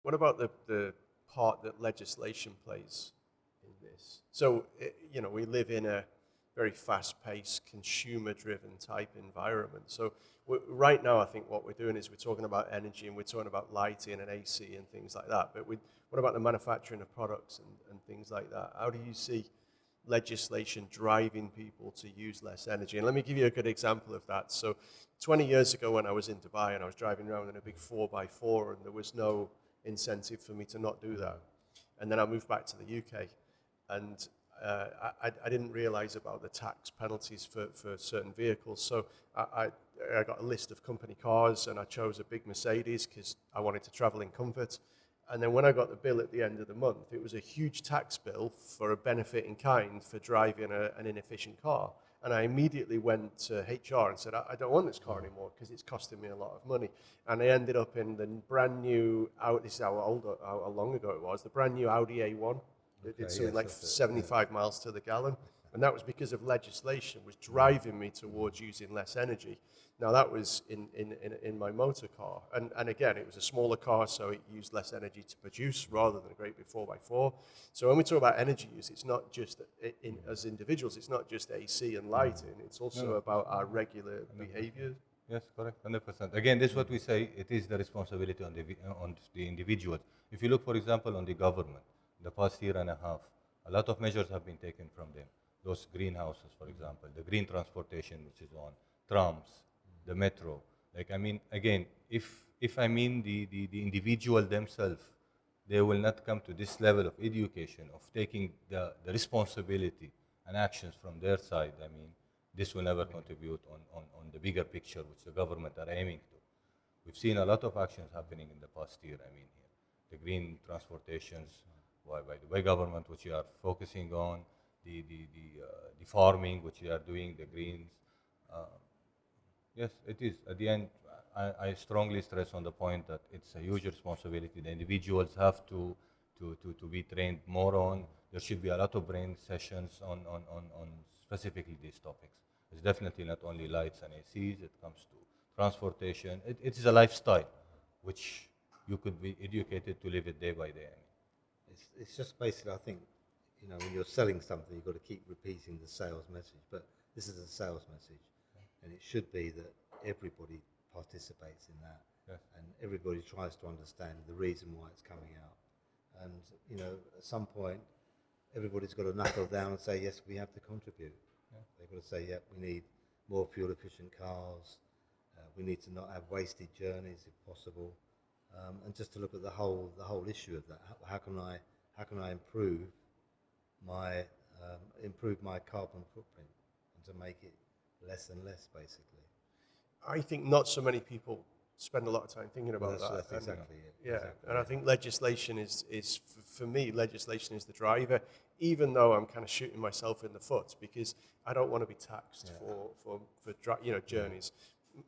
What about the part that legislation plays in this? So, we live in a very fast-paced, consumer-driven type environment. So right now, I think what we're doing is we're talking about energy and we're talking about lighting and AC and things like that. But what about the manufacturing of products and things like that? How do you see legislation driving people to use less energy? And let me give you a good example of that. So 20 years ago when I was in Dubai and I was driving around in a big 4x4 and there was no incentive for me to not do that. And then I moved back to the UK and I didn't realize about the tax penalties for certain vehicles. So I got a list of company cars and I chose a big Mercedes because I wanted to travel in comfort. And then when I got the bill at the end of the month, it was a huge tax bill for a benefit in kind for driving an inefficient car. And I immediately went to HR and said, I don't want this car anymore because it's costing me a lot of money. And I ended up in the brand new, this is how long ago it was, the brand new Audi A1. It did something like 75 miles to the gallon. And that was because of legislation was driving me towards using less energy. Now that was in my motor car. And again, it was a smaller car, so it used less energy to produce rather than a great big 4x4. So when we talk about energy use, it's not just, as individuals, it's not just AC and lighting, it's also about our regular behavior. Yes, correct, 100%. Again, this is what we say, it is the responsibility on the individuals. If you look, for example, on the government, the past year and a half, a lot of measures have been taken from them. Those greenhouses, for example, the green transportation, which is on, trams, the metro. Like, I mean, again, if the individual themselves, they will not come to this level of education, of taking the responsibility and actions from their side, I mean, this will never contribute on the bigger picture which the government are aiming to. We've seen a lot of actions happening in the past year, I mean, here. The green transportations, by the way government, which we are focusing on, the farming, which we are doing, the greens. Yes, it is. At the end, I strongly stress on the point that it's a huge responsibility. The individuals have to be trained more on. There should be a lot of brain sessions on specifically these topics. It's definitely not only lights and ACs. It comes to transportation. It is a lifestyle, which you could be educated to live it day by day. It's just basically, I think, when you're selling something, you've got to keep repeating the sales message. But this is a sales message, and it should be that everybody participates in that, and everybody tries to understand the reason why it's coming out. And at some point, everybody's got to knuckle down and say, yes, we have to contribute. They've got to say, yeah, we need more fuel-efficient cars. We need to not have wasted journeys if possible, and just to look at the whole issue of that. How can I improve my carbon footprint and to make it less and less, basically? I think not so many people spend a lot of time thinking about that. That's exactly it. Yeah, exactly, and I think legislation is for me, legislation is the driver, even though I'm kind of shooting myself in the foot because I don't want to be taxed for journeys.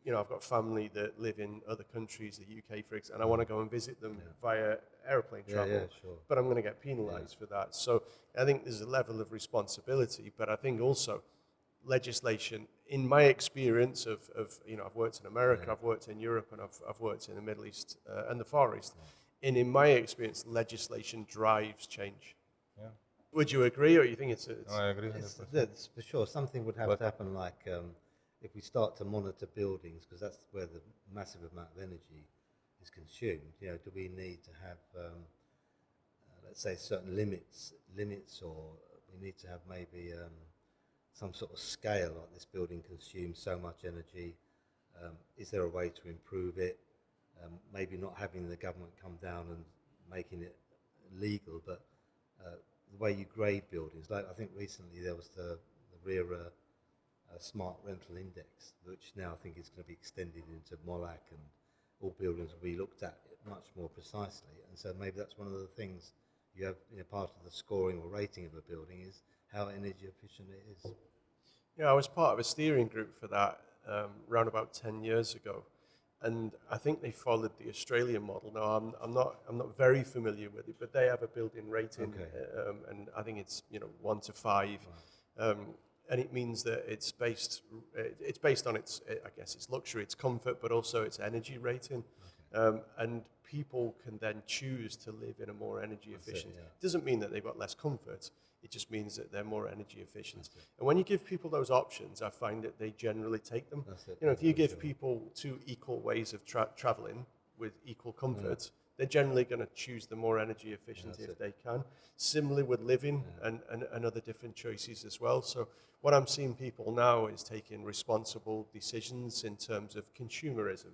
I've got family that live in other countries, the UK, for example, and I want to go and visit them via airplane travel, sure. but I'm going to get penalised for that. So I think there's a level of responsibility, but I think also legislation, in my experience of I've worked in America, I've worked in Europe, and I've worked in the Middle East and the Far East, and in my experience, legislation drives change. Yeah. Would you agree, or you think it's? No, I agree. It's for sure. Something would have to happen, like if we start to monitor buildings, because that's where the massive amount of energy is consumed. Do we need to have, let's say, certain limits, or we need to have maybe some sort of scale, like this building consumes so much energy. Is there a way to improve it? Maybe not having the government come down and making it legal, but the way you grade buildings. Like I think recently there was the RERA Smart Rental Index, which now I think is going to be extended into MOLAC, and all buildings will be looked at much more precisely. And so maybe that's one of the things you have, part of the scoring or rating of a building is how energy efficient it is. Yeah, I was part of a steering group for that around about 10 years ago, and I think they followed the Australian model. Now, I'm not very familiar with it, but they have a building rating, and I think it's 1 to 5, and it means that it's based on its luxury, its comfort, but also its energy rating. And people can then choose to live in a more energy efficient. yeah. It doesn't mean that they've got less comfort. It just means that they're more energy efficient. And when you give people those options, I find that they generally take them. That's it, You know, if you for give sure. people two equal ways of traveling with equal comfort, they're generally going to choose the more energy efficient if they can. Similarly with living and other different choices as well. So what I'm seeing people now is taking responsible decisions in terms of consumerism.